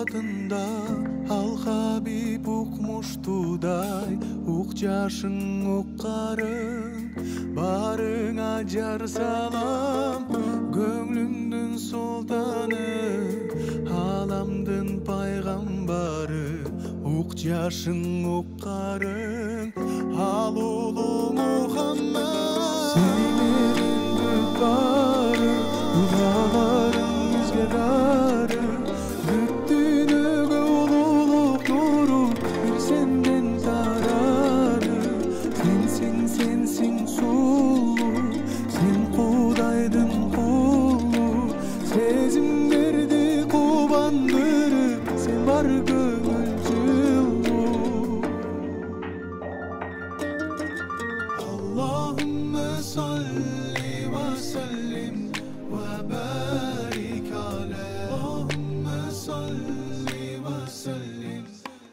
ибадатында ал Хабиб укмуштудай ук жашың уккарың барыңа жар салам көңлүңдүн султаны аламдын пайгамбары ук жашың уккарың ал улуу Мухаммад сенин бары дуаларың бизге дары бүт дүйнөгө улуулук нуру бир сенден тарары сенсиң сулуу сен Кудайдын кулу сезимдерди кубандырып сен бар көңүл жылуу Аллахумма салли ва саллим ва барик аля Аллахумма салли ва саллим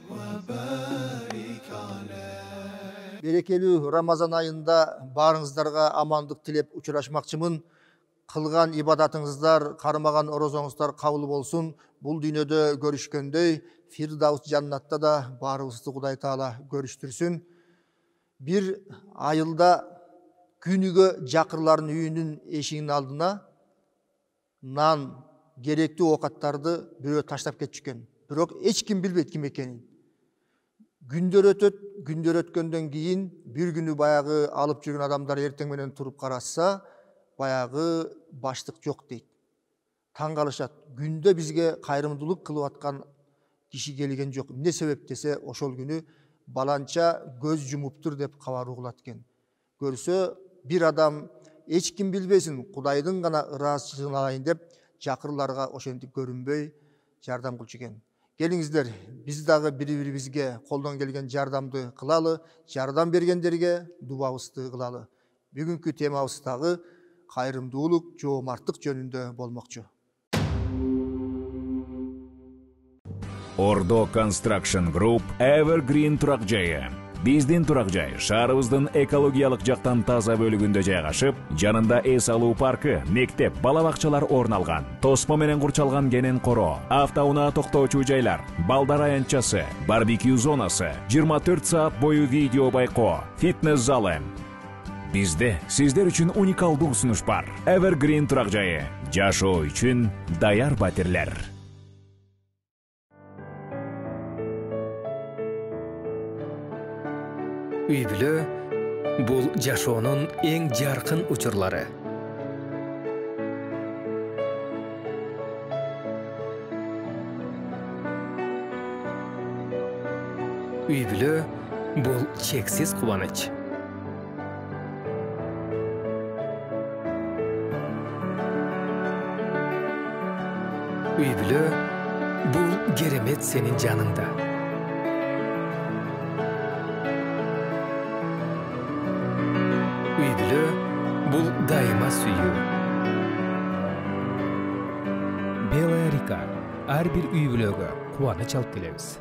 ва барик аля Берекелүү Рамазан айында барыңыздарга амандык тилеп учурашмакчымын. Кылган ибадатыңыздар, кармаган орозоңуздар кабыл болсун. Бул дүйнөдө көрүшкөндөй, Фирдаус жаннатта да баарыбызды Кудай Таала көрүштүрсүн. Бир айылда күнүгө жакырлардын үйүнүн эшигинин алдына нан, керектүү оокаттарды бирөө таштап кетишкен. Бирок эч ким билбейт ким экенин. Күндөр өткөндөн кийин бир күнү баягы алып жүргөн адамдар эртең менен туруп карашса, баягы баштык жок дейт. Таң калышат. Күндө бизге кайрымдуулук кылып аткан киши келген жок. Эмне себеп десе, ошол күнү баланча көз жумуптур деп кабар угулат экен. Көрсө, бир адам эч ким билбесин, Кудайдын гана ыраазычылыгын алайын деп жакырларга ошентип көрүнбөй жардам кылчу экен. Келиңиздер, биз дагы бири-бирибизге колдон келген жардамды кылалы, жардам бергендерге дуабызды кылалы. Бүгүнкү темабыз дагы кайрымдуулук, жоомарттык жөнүндө болмокчу. Ордо Construction Group Evergreen турак жайы. Биздин турак жай шаарыбыздын экологиялык жактан таза бөлүгүндө жайгашып, жанында эс алуу паркы, мектеп, бала бакчалар орун алган. Тосмо менен курчалган кенен коро, автоунаа токтоочу жайлар, балдар аянтчасы, барбекю зонасы, 24 саат бою видео байкоо, фитнес залы. Бизде сиздер үчүн уникалдуу сунуш бар. Evergreen турак жайы. Жашоо үчүн даяр батирлер. Үй-бүлө бул жашоонун эң жаркын учурлары. Үй-бүлө бул чексиз кубаныч. Үй-бүлө бул керемет сенин жаныңда. Үй-бүлө бул дайыма сүйүү. Белая река ар бир үй-бүлөгө кубаныч алып келебиз.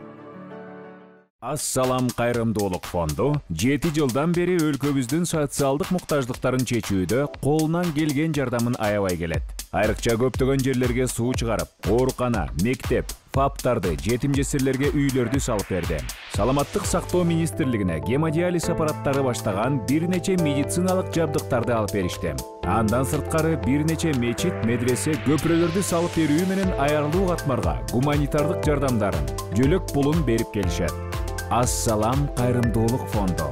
Ассалам кайрымдуулук фонду 7 жылдан бери өлкөбүздүн социалдык муктаждыктарын чечүүдө колунан келген жардамын аябай келет. Айрыкча көптөгөн жерлерге суу чыгарып, оорукана, мектеп, фаптарды, жетим жесирлерге үйлөрдү салып берди. Саламаттык сактоо министрлигине гемодиализ аппараттары баштаган бир нече медициналык жабдыктарды алып беришти. Андан сырткары бир нече мечит, медресе, көпүрөлөрдү салып берүү менен аярылуу катмарга гуманитардык жардамдарын, жөлөк пулун берип келишет. Ассалам кайрымдуулук фонду.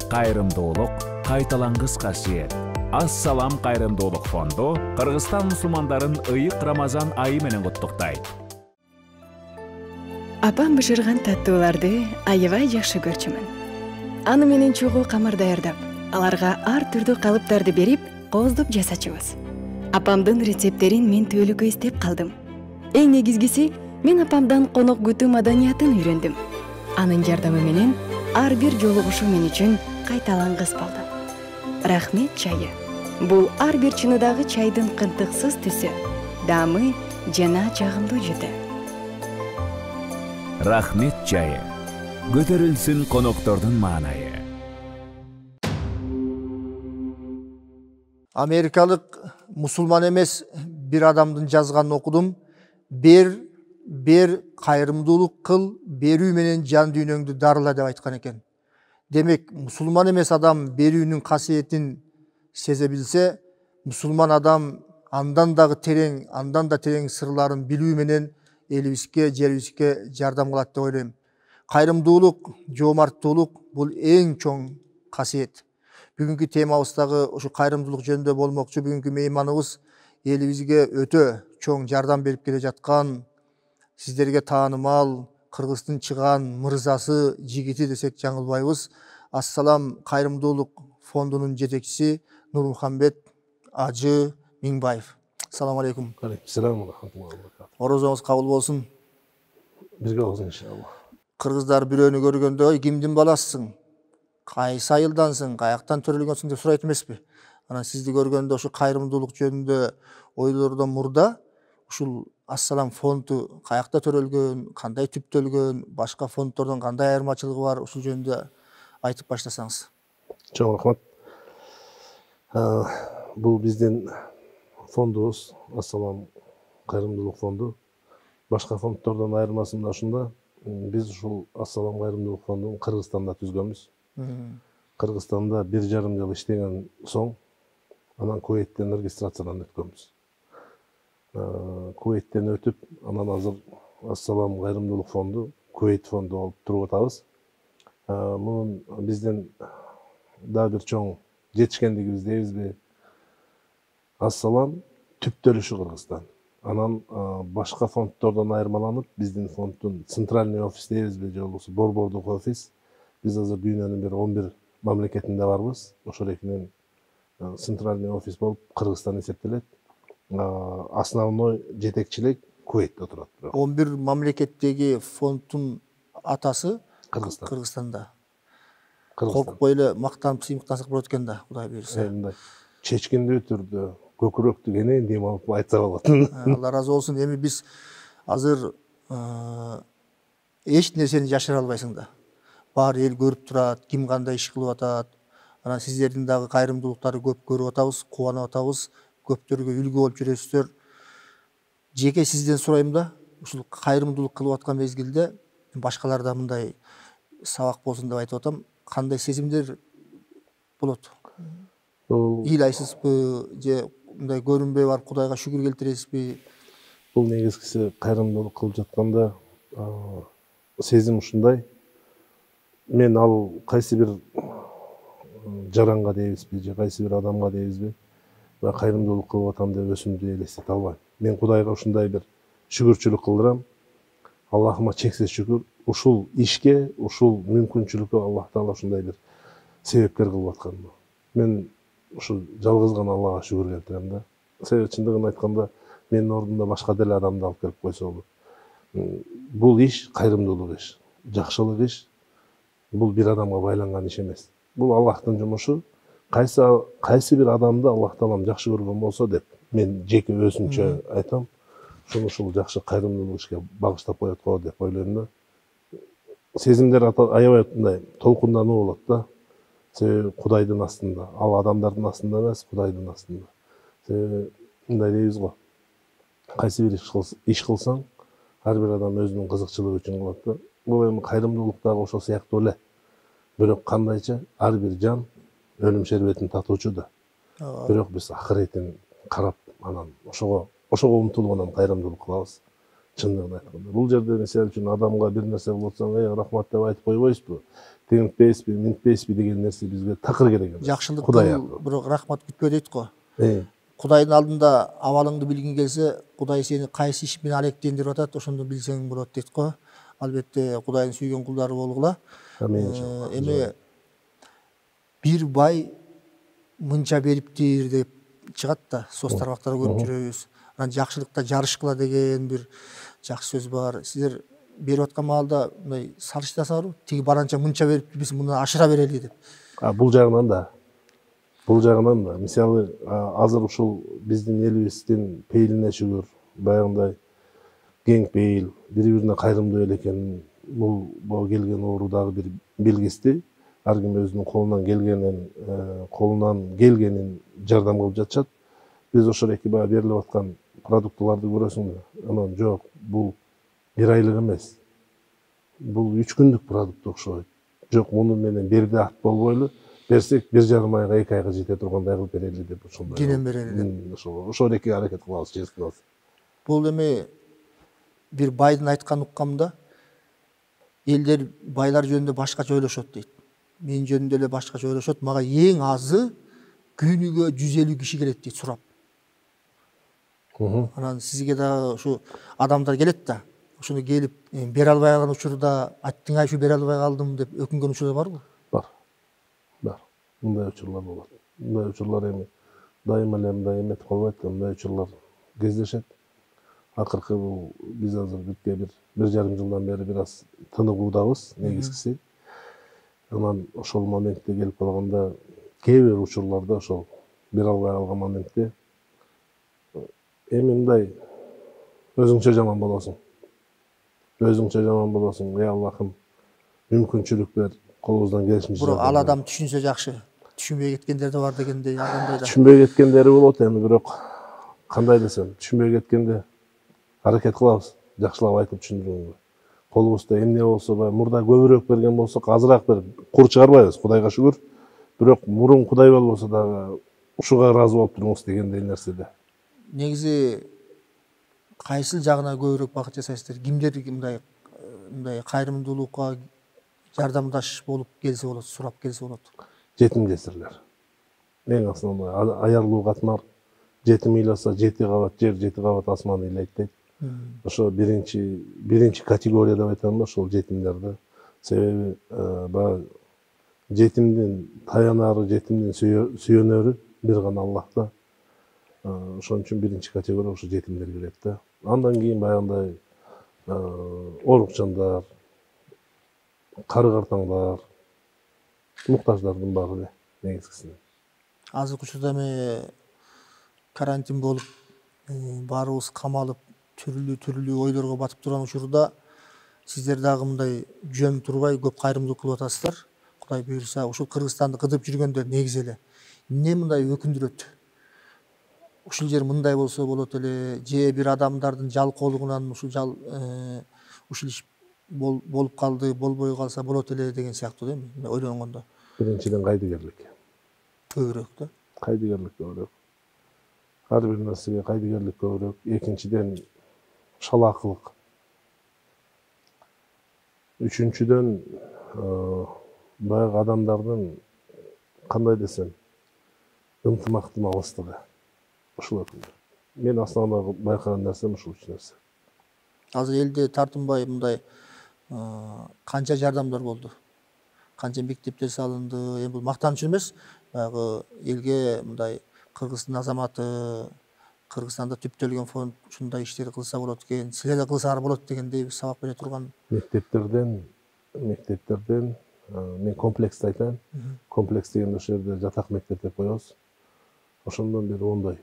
Кайрымдуулук кайталангыс касиет. Ассалам кайрымдуулук фонду Кыргызстан мусулмандарын ыйык Рамазан айы менен куттуктайт. Апам бышырган таттууларды аябай жакшы көрчүмүн. Аны менен чогуу камар даярдап, аларга ар түрдүү калыптарды берип, кооздоп жасачубуз. Апамдын рецепттерин мен түбөлүккө издеп калдым. Эң негизгиси, мен апамдан конок күтүү маданиятын үйрөндүм. Анын жардамы менен ар бир жолугушуу мен үчүн кайталангыс болду. Рахмет чайы. Бул ар бир чыныдагы чайдын кынтыксыз түсү, дамы жана жагымдуу жуты. Рахмет чайы. Көтөрүлсүн коноктордун маанайы. Америкалык мусулман эмес бир адамдын жазганын окудум. Бер бер, кайрымдуулук кыл, берүү менен жан дүйнөңдү дарыла деп айткан экен. Демек, мусулман эмес адам берүүнүн касиетин сезе билсе, мусулман адам андан дагы терең, андан да терең сырларын билүү менен элибизге, жерибизге жардам кылат деп ойлойм. Кайрымдуулук, жоомарттуулук бул эң чоң касиет. Бүгүнкү темабыз дагы ушу кайрымдуулук жөнүндө болмокчу. Бүгүнкү мейманыбыз элибизге өтө чоң жардам берип келе жаткан, сиздерге таанымал Кыргыздын чыган мырзасы, жигити десек жаңылбайбыз. Ассалам кайрымдуулук фондунун жетекчиси Нурмухамбет Ажы Миңбаев. Ассаламу алейкум. Алейкум рахматуллахи ва баракатух. Орозоңуз кабыл болсун. Бирге болсун иншалла. Кыргыздар бирөөнү көргөндө "Ой, кимдин баласысың? Кайсы айылдансың? Каяктан төрөлгөнсүң?" деп сурайт эмеспи? Анан сизди көргөндө ушу кайрымдуулук жөнүндө ойлордон мурда ушул Ассалам фонду каякта төрөлгөн, кандай түптөлгөн, башка фонддордон кандай айырмачылыгы бар, ушул жөнүндө айтып баштасаңыз. Чоң рахмат. Бул биздин фондубуз Ассалам кайрымдуулук фонду. Башка фонддордон айырмасы мына ушунда. Биз ушул Ассалам кайрымдуулук фондун Кыргызстанда түзгөнбүз. Кыргызстанда 1,5 жыл иштеген соң, анан Кувейттен регистрациядан өткөнбүз. Кувейттен өтүп, анан азыр Ассалам кайрымдуулук фонду, Кувейт фонду болуп туруп атабыз. Мунун биздин дагы бир чоң жетишкендигибиз дейбизби? Ассалам түптөлүшү Кыргызстан. Анан башка фонддордон айырмаланып, биздин фонддун центральный офис дейбизби, же болбосо борбордук офис. Биз азыр дүйнөнүн бир 11 мамлекетинде барбыз. Ошол экинен центральный офис болуп Кыргызстан эсептелет. Основной жетекчилик Кувейтте турат. 11 мамлекеттеги фонддун атасы Кыргызстан. Кыргызстанда. Кыргызстан. Коркпой эле мактанып сыймыктансак болот экен да, Кудай буйрса. Мындай чечкиндүү түрдө, көкүрөктү кенен дем алып айтса болот. Алла разы болсун. Эми биз азыр эч нерсени жашыра албайсың да. Бар эл көрүп турат, ким кандай иш кылып атат. Анан сиздердин дагы кайрымдуулуктарды көп көрүп атабыз, кубанып атабыз. Көптөргө үлгү болуп жүрөсүздөр. Жеке сизден сурайм да, ушул кайрымдуулук кылып аткан мезгилде башкаларда мындай сабак болсун деп айтып атам. Кандай сезимдер болот? Ыйлайсызбы же мындай көрүнбөй бар Кудайга шүгүр келтиресизби? Бул негизгиси кайрымдуулук кылып жатканда сезим ушундай. Мен ал кайсы бир жаранга дейбизби, же кайсы бир адамга дейбизби, кайрымдуулук кылып атам деп өзүмдү элестете албайм. Мен Кудайга ушундай бир шүгүрчүлүк кылдырам. Аллахыма чексиз шүгүр. Ушул ишке, ушул мүмкүнчүлүккө Аллах Таала ушундай бир себепкер кылып аткан. Мен ушул жалгыз гана Аллага шүгүр келтирем да. Себеби чындыгын айтканда, менин ордумда башка деле адамды алып келип койсо болот. Бул иш кайрымдуулук иш, жакшылык иш. Бул бир адамга байланган иш эмес. Бул Аллахтын жумушу. Кайсы бир адамды Аллах Таалам жакшы көргөн болсо деп, мен жеке өзүмчө айтам, ушул жакшы кайрымдуулук ишке багыштап коет го деп ойлойм да. Сезимдер аябай мындай толкундануу болот да. Себеби Кудайдын астында, ал адамдардын астында эмес, Кудайдын астында. Себеби мындай дейбиз го. Кайсы бир иш кылсаң, ар бир адам өзүнүн кызыкчылыгы үчүн кылат да. Бул эми кайрымдуулук дагы ошол сыяктуу эле. Бирок кандайча ар бир жан өлүм шербетин татуучу да. Бирок биз акыретин карап, анан ошого умтулуп анан кайрымдуулук кылабыз. Чындыгын айтканда. Бул жерде мисалы үчүн адамга бир нерсе кылып атсаң, рахмат деп айтып койбойсузбу? Теңитпейсизби, минтпейсизби деген нерсе бизге такыр керек эмес. Жакшылык кыл, бирок рахмат күтпө дейт го. Кудайдын алдында абалыңды билгиң келсе, Кудай сени кайсы иш менен алектендирип атат, ошондо билсең болот дейт го. Албетте Кудайдын сүйгөн кулдары болгула. Эми бир бай мынча бериптир деп чыгат да, соц тармактарда көрүп жүрөбүз. Анан жакшылыкта жарышкыла деген бир жакшы сөз бар. Сиздер берип аткан маалда мындай салыштырасыңарбы? Тиги баранча мынча берипти, биз мындан ашыра берели деп. Бул жагынан да. Бул жагынан да. Мисалы, азыр ушул биздин элибиздин пейилине шүгүр, баягындай кең пейил, бири-бирине кайрымдуу эл экенин, бул келген оору дагы бир белгиси. Ар ким өзүнүн колунан келгенин жардам кылып жатышат. Биз ошол эки баягы берилип аткан продуктыларды көрөсүң да. Анан жок, бул 1 айлык эмес. Бул 3 күндүк продукт окшойт. Жок, муну менен берди ат болбойлу. Берсек 1,5 айга 2 айга жете тургандай кылып берели деп ошондой. Кенен берели деп. Ошол эки аракет кылабыз, честно. Бул эми бир байдын айткан уккамда элдер байлар жөнүндө башкача ойлошот дейт. Мен жөнүндө эле башкача ойлошот. Мага эң азы күнүгө 150 киши келет дейт сурап. Анан сизге да ушу адамдар келет да. Ошону келип бере албай калган учурда айттың ай ушу бере албай калдым деп өкүнгөн учурлар барбы? Бар. Мындай учурлар болот. Мындай учурлар эми дайыма эле мындай эметип калбайт да, мындай учурлар кездешет. Акыркы бул биз азыр бүткө 1,5 жылдан бери бир аз тыныгуудабыз, негизгиси. Анан ошол моментте келип калганда кээ бир учурларда ошол бере албай калган моментте эми мындай өзүңчө жаман болосуң. Өзүңчө жаман болосуң. Ey Аллахым, мүмкүнчүлүк бер, колубуздан келишинче. Бирок ал адам түшүнсө жакшы. Түшүнбөй кеткендер да бар дегендей андай да. Түшүнбөй кеткендери болот эми, бирок кандай десем, түшүнбөй кеткенде аракет кылабыз, жакшылап айтып түшүндүрүүгө. Колубузда эмне болсо, мурда көбүрөөк берген болсок, азыраак берип кур чыгарбайбыз, Кудайга шүгүр. Бирок мурун Кудай болбосо дагы ушуга ыраазы болуп туруңуз дегендей нерседе. Негизи кайсыл жагына көбүрөөк багыт жасайсыздар? Кимдер мындай кайрымдуулукка жардамдаш болуп келсе болот, сурап келсе болот? Жетим жесирлер. Эң основной аярлуу катмар. Жетим ыйласа 7 кабат жер, 7 кабат асман ыйлайт дейт. Ошо биринчи категория деп айтам, ошол жетимдерди. Себеби баягы жетимдин таянары, жетимдин сүйөнөрү бир гана Аллахта. Ошон үчүн биринчи категория ошо жетимдер кирет да. Андан кийин баягындай орукчандар, кары картаңдар, муктаждардын баары негизгисинен. Азыркы учурда эми карантин болуп, баарыбыз камалып, түрлүү ойлорго батып турган учурда сиздер дагы мындай жөн турбай көп кайрымдуулук кылып атасыздар. Кудай буйрса, ушул Кыргызстанды кыдырып жүргөндө негизи эле эмне мындай өкүндүрөт? Ушул жер мындай болсо болот эле, же бир адамдардын жалкоолугунан ушул иш болуп калды, болбой калса болот эле деген сыяктуу да эми ойлонгондо. Биринчиден кайдыгерлик. Көбүрөөк да. Кайдыгерлик көбүрөөк. Ар бир нерсеге кайдыгерлик көбүрөөк. Экинчиден шалаакылык. Үчүнчүдөн баягы адамдардын кандай десем, ынтымактуулугу. Ушул өкүндү. Мен основной байкаган нерсем ушул үч нерсе. Азыр элде тартынбай мындай канча жардамдар болду? Канча мектептер салынды? Эми бул мактаныч эмес, баягы элге мындай Кыргыздын азаматы, Кыргызстанда түптөлгөн фонд ушундай иштер кылса болот экен, силер да кылсаңар болот дегендей бир сабак бере турган. Мектептерден мен комплекс айтайын. Комплекс дегенде ошол жерде жатак мектеп деп коебуз. Ошондон бери ондой.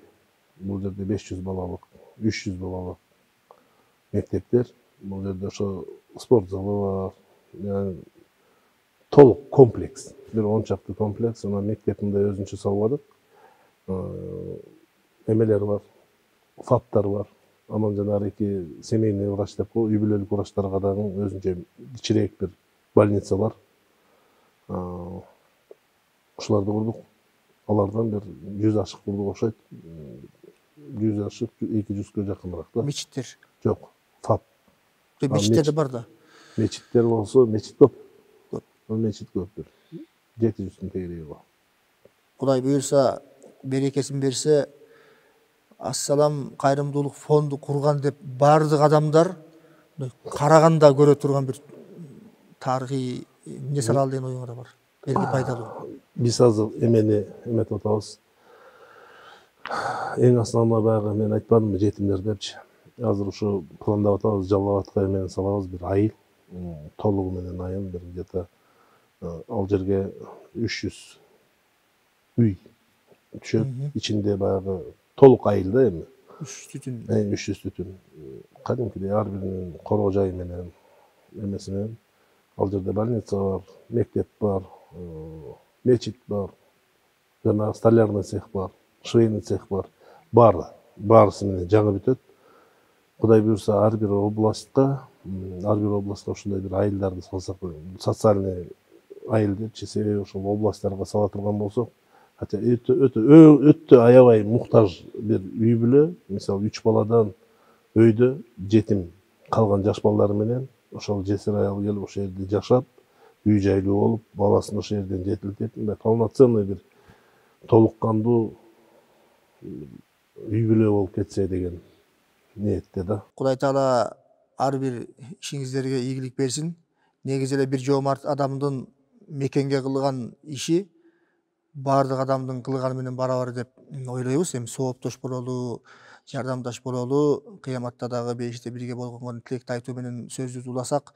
Бул жерде 500 балалык, 300 балалык мектептер. Бул жерде ошо спорт залы бар. Толук комплекс. Бир 10 чакты комплекс. Анан мектеп мындай өзүнчө салып атат. Эмелер бар, фаптар бар. Анан жанагы эки семейный врач деп коебуз, үй бүлөлүк врачтарга дагы өзүнчө кичирээк бир больница бар. Ушуларды курдук. Алардан бир 100 ашык курдук окшойт. 100 ашык 200-кө жакыныраак да. Мечиттер? Жок, фап. Мечиттер да бар да. Мечиттер болсо, мечит көп. Мечит көп. 700-тün тегереги бар. Кудай буйрса, берекесин берсе, Ассалам кайрымдуулук фонду курган деп бардык адамдар караганда көрө турган бир тарыхый эмне салалы деген оюңар бар. Элге пайдалуу. Биз азыр эметип атабыз. Эң основной баягы мен айтпадымбы, жетимдер депчи. Азыр ушу пландап атабыз, Жалал-Абадка менен салабыз бир айыл. Толугу менен айыл бир где-то ал жерге 300 үй түшөт. Ичинде баягы толук айыл да эми. 300 түтүн. Кадимкидей ар биринин короо жайы менен эмеси менен. Ал жерде больница бар, мектеп бар, мечит бар, жана столярный цех бар, швейный цех бар. Баарысы менен жаңы бүтөт. Кудай буйрса ар бир областта ар бир областка ушундай бир айылдарды салсак, социальный айыл депчи, себеби ошол областтарга сала турган болсок, хотя өтө аябай муктаж бир үй бүлө, мисалы 3 баладан өйдө жетим калган жаш балдары менен ошол жесир аял келип ошол жерде жашап, үй жайлуу болуп, баласын ошол жерден жетилтип, мындай полноценный бир толук кандуу үй бүлө болуп кетсе деген ниетте да. Кудай Таала ар бир ишиңиздерге ийгилик берсин. Негизи эле бир жоомарт адамдын мекенге кылган иши баардык адамдын кылганы менен барабар деп ойлойбуз. Эми сооптош бололу, жардамдаш бололу, кыяматта дагы бейиште бирге болгонго тилекти айтуу менен сөздү уласак,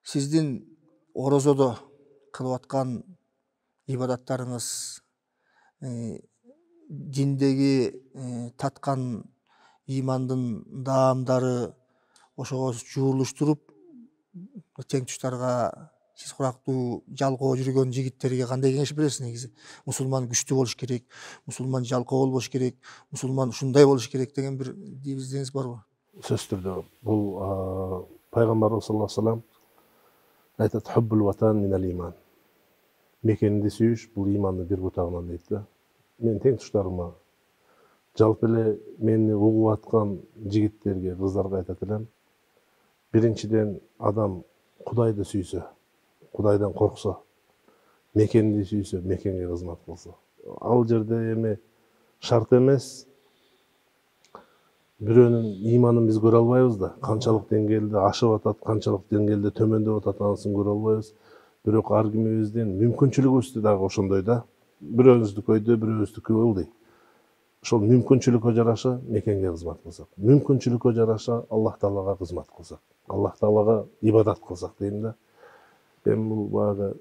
сиздин орозодо кылып аткан ибадаттарыңыз, диндеги таткан имандын даамдары ошого жуурулуштуруп, тең туштарга, сиз курактуу жалкоо жүргөн жигиттерге кандай кеңеш бересиз? Негизи мусулман күчтүү болуш керек, мусулман жалкоо болбош керек, мусулман ушундай болуш керек деген бир девиздериңиз барбы? Сөзсүз түрдө бул пайгамбарыбыз саллаллаху алейхи вассалам айтат: хуббул ватан минал иман. Мекенди сүйүш бул имандын бир бутагынан дейт да. Мен тең туштарыма, жалпы эле мени угуп аткан жигиттерге, кыздарга айтат элем: биринчиден адам Кудайды сүйсө, Кудайдан корксо, мекенди сүйсө, мекенге кызмат кылса. Ал жерде эми шарт эмес, бирөөнүн иманын биз көрө албайбыз да, канчалык деңгээлде ашып атат, канчалык деңгээлде төмөндөп атат, анысын көрө албайбыз. Бирок ар кимибиздин мүмкүнчүлүгүбүздү дагы ошондой да. Бирөөбүздүкү өйдө, бирөөбүздүкү ылдый. Ошол мүмкүнчүлүккө жараша мекенге кызмат кылсак, мүмкүнчүлүккө жараша Аллах Таалага кызмат кылсак, Аллах Таалага ибадат кылсак дейм да. Эми бул баягы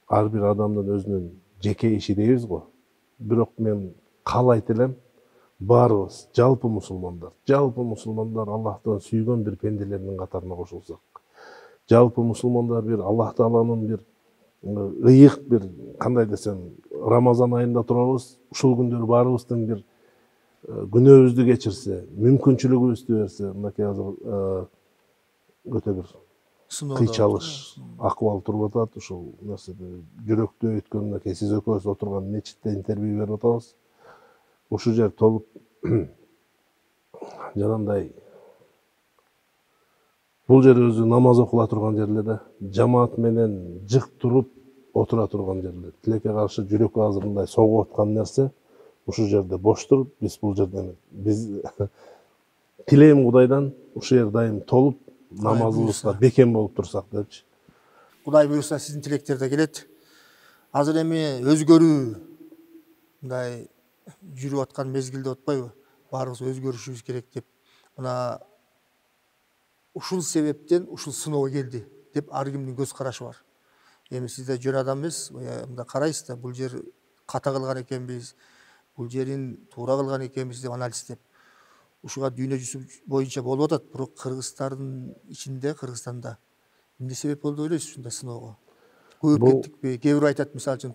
ар бир адамдын өзүнүн жеке иши дейбиз го. Бирок мен каалайт элем, баарыбыз жалпы мусулмандар Аллахтан сүйгөн бир пенделердин катарына кошулсак, жалпы мусулмандар бир Аллах Тааланын бир ыйык бир, кандай десем, Рамазан айында турабыз, ушул күндөрү баарыбыздын бир күнөөбүздү кечирсе, мүмкүнчүлүгүбүздү берсе, мынакей азыр өтө бир кыйчалыш акыбал туруп атат. Ушул нерседе жүрөктө өткөн, мынакей сиз экөөбүз отурган мечитте интервью берип атабыз. Ушул жер толуп жанагындай, бул жер өзү намаз окула турган жер эле да, жамаат менен жык туруп отура турган жер эле. Тилекке каршы жүрөк азыр мындай согуп аткан нерсе ушул жерде бош туруп, биз бул жерден биз тилейм Кудайдан ушул жер дайым толуп, намазыбызга бекем болуп турсак депчи. Кудай буюрса сиздин тилектер да келет. Азыр эми өзгөрүү мындай жүрүп аткан мезгилде отпойбу? Баарыбыз өзгөрүшүбүз керек деп. Мына ушул себептен ушул сыноо келди деп ар кимдин көз карашы бар. Эми сиз да жөн адам эмес, мындай карайсыз да, бул жер ката кылган экенбиз, бул жерин туура кылган экенбиз деп анализдеп. Ушуга дүйнө жүзү боюнча болуп атат, бирок Кыргызстандын ичинде, Кыргызстанда эмне себеп болду ойлойсуз ушундай сыноого? Көбүп кеттикпи? Кээ бирөө айтат, мисалы үчүн,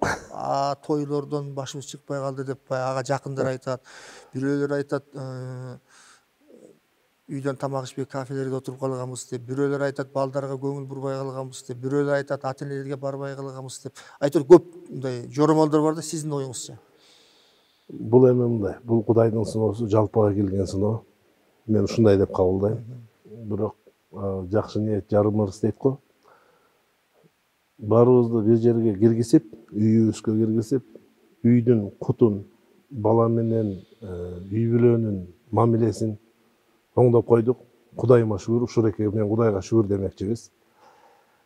тойлордон башыбыз чыкпай калды деп, ага жакындар айтат. Бирөөлөр айтат, үйдөн тамак ичпей кафелерде отуруп калганбыз деп, бирөөлөр айтат, балдарга көңүл бурбай калганбыз деп, бирөөлөр айтат, ата энелерге барбай калганбыз деп. Айтор көп мындай жоромолдор бар да, сиздин оюңузча? Бул эми мындай, бул Кудайдын сыноосу, жалпыга келген сыноо. Мен ушундай деп кабылдайм. Бирок жакшы ниет жарым ырыс дейт го. Баарыбызды бир жерге киргизип, үйүбүзгө киргизип, үйдүн кутун, бала менен үй бүлөнүн мамилесин оңдоп койдук. Кудайыма шүгүр, ушул эке мен Кудайга шүгүр демекчибиз.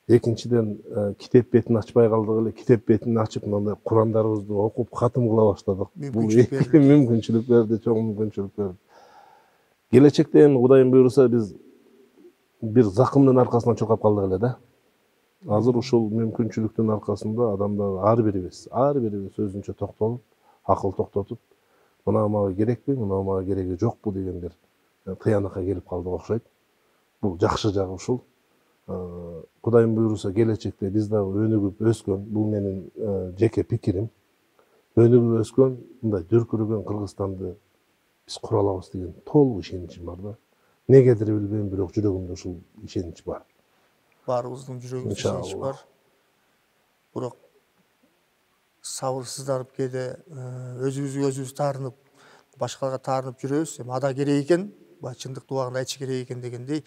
Экинчиден, китеп бетин ачпай калдык эле, китеп бетин ачып, мындай Курандарыбызды окуп, катым кыла баштадык. Бул мүмкүнчүлүк берди, чоң мүмкүнчүлүк берди. Келечекте эми Кудайым буйруса биз бир закымдын аркасынан чуркап калдык эле да. Азыр ушул мүмкүнчүлүктүн аркасында адамдар ар бирибиз өзүнчө токтолуп, акыл токтотуп, мына мага керекпи, мына мага кереги жокпу деген бир тыянакка келип калдык окшойт. Бул жакшы жагы ушул. Кудайым буйруса келечекте биз дагы өнүгүп өскөн, бул менин жеке пикирим. Өнүгүп өскөн, мындай дүркүрөгөн Кыргызстанды биз кура алабыз деген толук ишеничим бар да. Негедир билбейм, бирок жүрөгүмдө ушул ишенич бар. Баарыбыздын жүрөгүбүздө ишенич Иншалла. бар. Бирок сабырсызданып кээде өзүбүзгө өзүбүз таарынып, башкаларга таарынып жүрөбүз. Эми ада керек экен, баягы чындыкты убагында айтыш керек экен дегендей.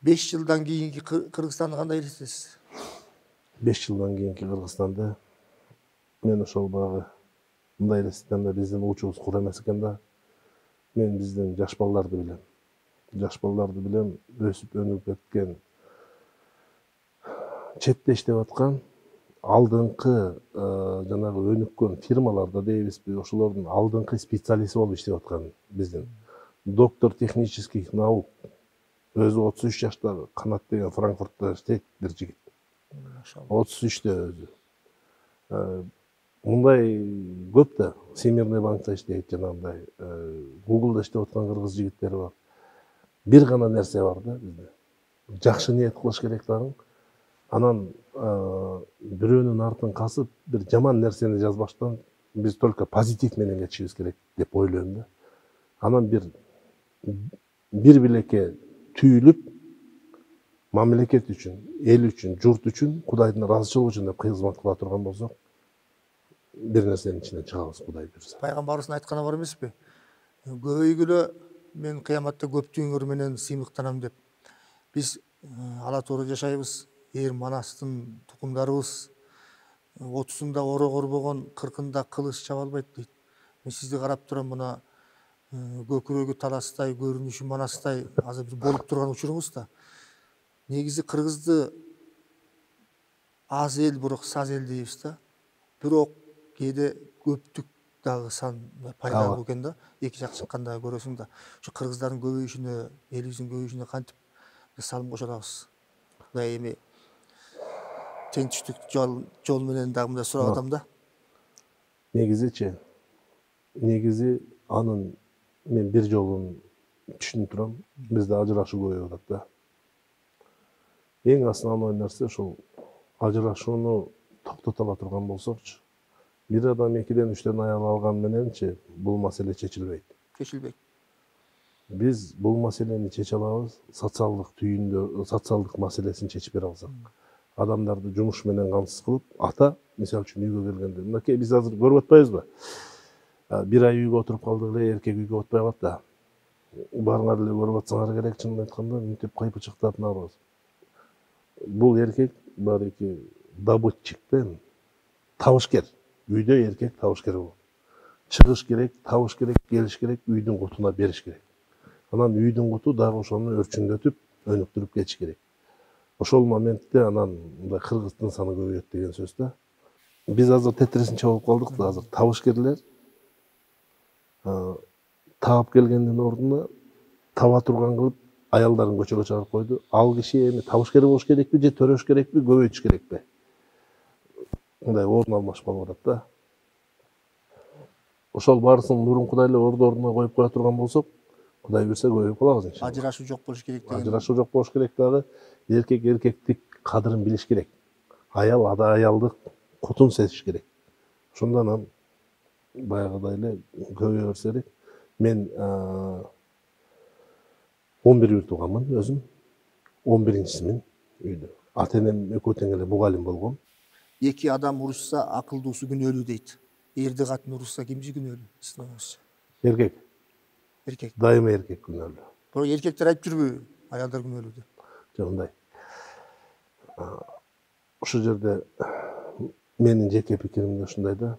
5 жылдан кийинки Кыргызстанды кандай элестетесиз? 5 жылдан кийинки Кыргызстанды мен ошол баягы мындай элестетем да, биздин учубуз кур эмес экен да. Мен биздин жаш балдарды билем. Жаш балдарды билем, өсүп өнүгүп кеткен, четте иштеп аткан, алдыңкы жанагы өнүккөн фирмаларда дейбизби, ошолордун алдыңкы специалисти болуп иштеп аткан биздин доктор технических наук, өзү 33 жаштагы Канат деген Франкфуртта иштейт бир жигит. 33-тө өзү. Мындай көп да, Всемирный банкта иштейт, жанагындай Google'да иштеп аткан кыргыз жигиттери бар. Бир гана нерсе бар да бизде. Жакшы ниет кылыш керек дагы. Анан бирөөнүн артын касып, бир жаман нерсени жазбаштан биз только позитив менен кетишибиз керек деп ойлойм да. Анан бир билеке түйүлүп, мамлекет үчүн, эл үчүн, журт үчүн, Кудайдын ыраазычылыгы үчүн деп кызмат кыла турган болсок, бир нерсенин ичинен чыгабыз, Кудай буйрса. Пайгамбарыбыздын айтканы бар эмеспи? Көбөйгүлө мен кыяматта көптүгүңөр менен сыймыктанам деп. Биз ала туура жашайбыз. Эр манастын тукумдарыбыз. 30-ында оро корбогон, 40-ында кылыч чаба албайт дейт. Мен сизди карап турам, мына көкүрөгү таластай, көрүнүшү манастай азыр бир болуп турган учуруңуз да. Негизи кыргызды аз эл, бирок саз эл дейбиз да. Бирок кээде көптүк дагы сан пайда болуп экен да. Эки жак чыкканда көрөсүң да. Ушу кыргыздардын көбөйүшүнө, элибиздин көбөйүшүнө кантип салым кошо алабыз? Кудай эми теңтүштүк жол менен дагы мындай сурап атам да. Негизичи, негизи анын мен бир жолун түшүнүп турам. Бизде ажырашуу көбөйүп атат да. Эң основной нерсе ушул ажырашууну токтото ала турган болсокчу, бир адам 2-ден 3-тен аял алган мененчи бул маселе чечилбейт. Чечилбейт. Биз бул маселени чече алабыз, социалдык түйүндө, социалдык маселесин чечип бере алсак. Адамдарды жумуш менен камсыз кылып, ата, мисалы үчүн үйгө келгенде, мынакей биз азыр көрүп атпайбызбы? Бир ай үйгө отуруп калдык эле, эркек үйгө отпой калат да. Барыңар эле көрүп атсаңар керек, чынын айтканда, мынтип кыйпычыктап нарбыз. Бул эркек барыки добытчиктен табышкер. Үйдө эркек табышкер болот. Чыгыш керек, табыш керек, келиш керек, үйдүн кутуна бериш керек. Анан үйдүн куту дагы ошону өрчүндөтүп, өнүктүрүп кетиш керек. Ошол моментте анан мындай кыргыздын саны көбөйөт деген сөз да. Биз азыр тетресинче болуп калдык да, азыр табышкерлер таап келгендин ордуна таба турган кылып аялдарын көчөгө чыгарып койду. Ал киши эми табышкер болуш керекпи же төрөш керекпи, көбөйтүш керекпи? Мындай орун алмаш болуп атат да. Ошол баарысын мурункудай эле ордуна коюп кое турган болсок, Кудай буйрса көбөйүп калабыз иншалла. Ажырашуу жок болуш керек деген. Ажырашуу жок болуш керек дагы. Эркек эркектик кадырын билиш керек. Аял аялдык кутун сезиш керек. Ошондо анан баягыдай эле көбөйө берсе элек. Мен 11 тууганмын өзүм. 11-чисимин үйдө. Ата-энем экөө тең эле мугалим болгон. Эки адам урушса акылдуусу күнөөлүү дейт. Эрди катын урушса кимси күнөөлүү? Сиздин оюңузча. Эркек. Эркек. Дайыма эркек күнөөлүү. Бирок эркектер айтып жүрбү, аялдар күнөөлүү деп. Жок, мындай. Ошол жерде менин жеке пикирим ушундай да.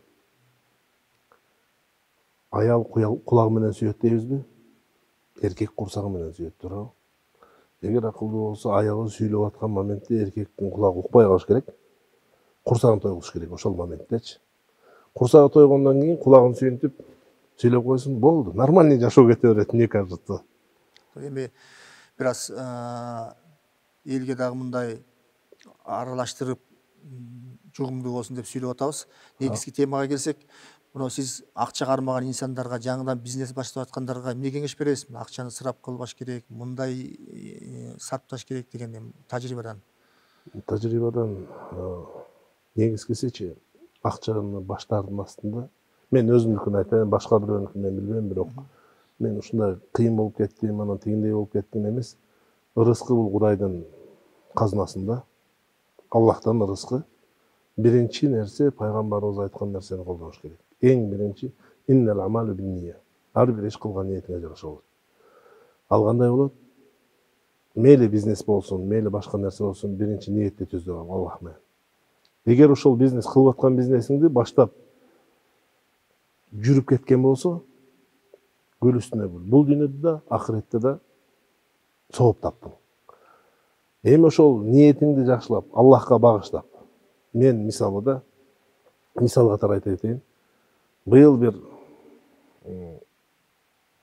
Аял кулагы менен сүйөт дейбизби? Эркек курсагы менен сүйөт, туурабы? Эгер акылдуу болсо, аялы сүйлөп аткан моментте эркектин кулагы укпай калыш керек. Курсагын тойгуш керек ошол моменттечи. Курсагы тойгондон кийин кулагын сүйүнтүп сүйлөп койсун, болду. Нормальный жашоо кете берет, мне кажется. Эми бир аз элге дагы мындай аралаштырып жугумдуу болсун деп сүйлөп атабыз. Негизги темага келсек, мына сиз акча кармаган инсандарга, жаңыдан бизнес баштап аткандарга эмне кеңеш бересиз? Акчаны ысырап кылбаш керек, мындай сарпташ керек деген тажрыйбадан. Тажрыйбадан негизгисичи акчаны баштардын астында, мен өзүмдүкүн айтайын, башка бирөөнүкүн мен билбейм, бирок мен ушундай кыйын болуп кеттим, анан тигиндей болуп кеттим эмес. Ырыскы бул Кудайдын казынасында. Аллахтан ырыскы. Биринчи нерсе пайгамбарыбыз айткан нерсени колдоnuş керек. Эң биринчи иннал амалу бинния. Ар бир иш кылган ниетине жараша болот. Ал кандай болот? Мейли бизнес болсун, мейли башка нерсе болсун, биринчи ниетти түзүп ал Аллах менен. Эгер ошол бизнес кылып аткан бизнесиңди баштап жүрүп кеткен болсо, гүл үстүнө гүл. Бул дүйнөдө да, ахиретте да сооп таптың. Эми ошол ниетиңди жакшылап, Аллахка багыштап. Мен мисал катары айта кетейин. Быйыл бир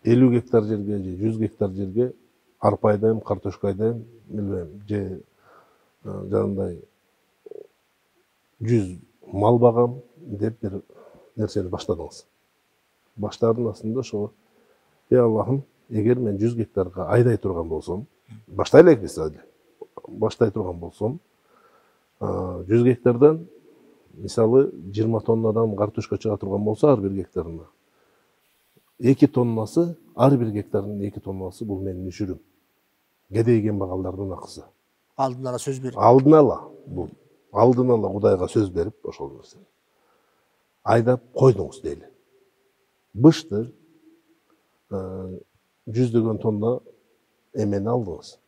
50 гектар жерге же 100 гектар жерге арпа айдайм, картошка айдайм, билбейм, же жанагындай 100 мал багам деп бир нерсени баштадыңыз. Баштардын астында ошо, Аллахым, эгер мен 100 гектарга айдай турган болсом, баштай элек биз баштай турган болсом, 100 гектардан мисалы 20 тоннадан картошка чыга турган болсо ар бир гектарына 2 тоннасы, ар бир гектарынын 2 тоннасы бул менин үшүрүм. Кедей кембагалдардын акысы. Алдын ала сөз берип. Алдын ала Кудайга сөз берип ошол нерсени айдап койдуңуз дейли. Быштыр 100 тонна эмени алдыңыз.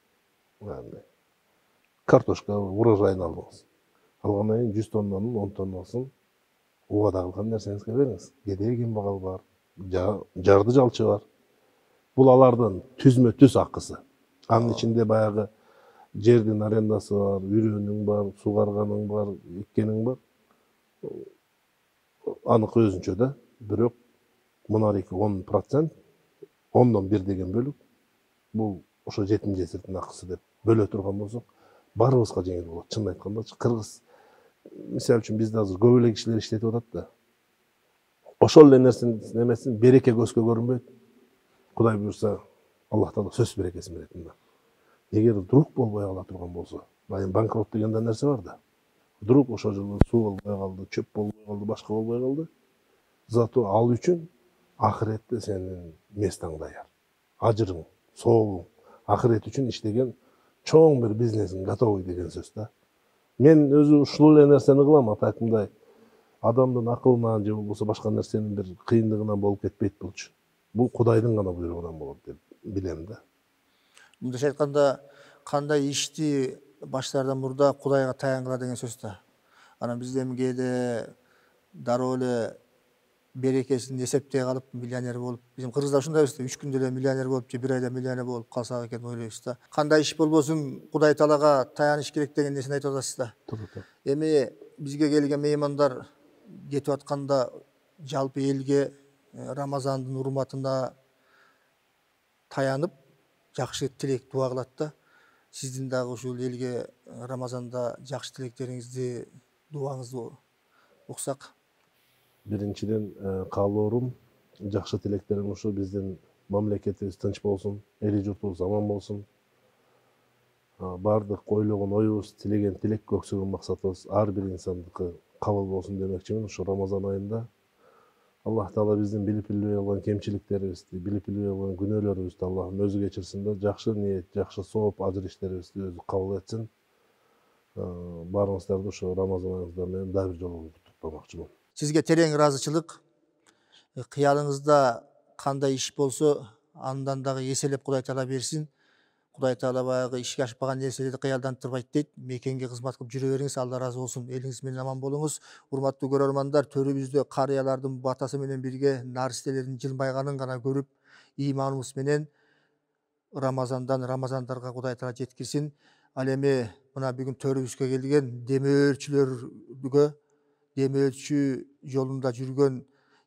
Картошка урожайын алдыңыз. Алгандан кийин 100 тоннанын 10 тоннасын убада кылган нерсеңизге бериңиз. Кедей кембагал бар, жарды жалчы бар. Бул алардын түзмө түз акысы. Анын ичинде баягы жердин арендасы бар, үрөөнүң бар, сугарганың бар, эккениң бар. Аныкы өзүнчө да, бирок мынарики 10%, 10дон 1 деген бөлүк. Бул ошо жетим жесирдин акысы деп бөлө турган болсок, барыбызга жеңил болот. Чын айтканда, кыргыз мисалы үчүн бизде азыр көп эле кишилер иштетип атат да. Ошол эле нерсенин береке көзгө көрүнбөйт. Кудай буйрса, Аллах Таала сөз берекесин берет мында. Эгер вдруг болбой кала турган болсо, баягы банкрот деген нерсе бар да. Вдруг ошол жылы суу болбой калды, чөп болбой калды, башка болбой калды. Зато ал үчүн ахиретте сенин местаң даяр. Ажырың, соогуң, ахирет үчүн иштеген чоң бир бизнесиң готовый деген сөз да. Мен өзү ушул эле нерсени кылам, атайкындай адамдын акылынан же болбосо башка нерсенин бир кыйындыгынан болуп кетпейт болчу. Бул Кудайдын гана буйругунан болот деп билем да. Мындайча айтканда, кандай ишти баштаардан мурда Кудайга таянгыла деген сөз да. Анан биз эми кээде дароо эле берекесин эсептей калып миллионер болуп, биздин кыргызда ушундайбыз да, 3 күндө эле миллионер болуп же 1 айда миллионер болуп калсак экен ойлойбуз да. Кандай иш болбосун Кудай Таалага таяныш керек деген нерсени айтып атасыз да. Эми бизге келген меймандар кетип атканда жалпы элге Рамазандын урматына таянып жакшы тилек дуа кылат да. Сиздин дагы ушул элге Рамазанда жакшы тилектериңизди, дуаңызды уксак. Биринчиден каалоорум жакшы тилектерим ушу биздин мамлекетибиз тынч болсун, эли журтубуз аман болсун. Бардык ойлогон оюбуз, тилеген тилек, көксөгөн максатыбыз ар бир инсандыкы кабыл болсун демекчимин. Ушу Рамазан айында Аллах Таала биздин билип билбей калган кемчиликтерибизди, билип билбей калган күнөөлөрүбүздү Аллахым өзү кечирсин да, жакшы ниет, жакшы сооп ажыр иштерибизди өзү кабыл этсин. Баарыңыздарды ошо Рамазан айыңыздар менен дагы бир жолу куттуктамакчымын. Сизге терең ыраазычылык. Кыялыңызда кандай иш болсо, андан дагы эселеп Кудай Таала берсин. Кудай Таала баягы ишке ашпаган нерселерди кыялдантырбайт дейт. Мекенге кызмат кылып жүрө бериңиз, Алла ыраазы болсун. Элиңиз менен аман болуңуз. Урматтуу көрөрмандар, төрүбүздө карыялардын батасы менен бирге наристелердин жылмайганын гана көрүп, ыйманыбыз менен Рамазандарга Кудай Таала жеткирсин. Ал эми мына бүгүн төрүбүзгө келген демөөрчүлөргө, демөөрчү жолунда жүргөн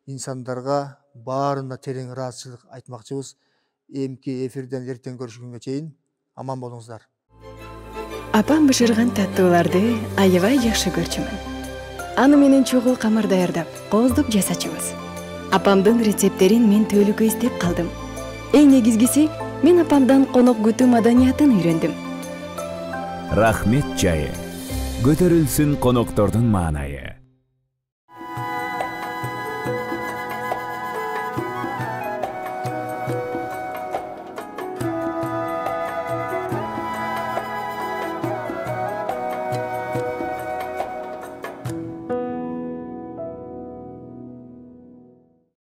инсандарга баарына терең ыраазычылык айтмакчыбыз. Эмки эфирден эртең көрүшкөнгө чейин аман болуңуздар. Апам бышырган таттууларды аябай жакшы көрчүмүн. Аны менен чогуу камыр даярдап, кооздуп жасачубуз. Апамдын рецепттерин мен түбөлүккө издеп калдым. Эң негизгиси, мен апамдан конок күтүү маданиятын үйрөндүм. Рахмет чайы. Көтөрүлсүн коноктордун маанайы.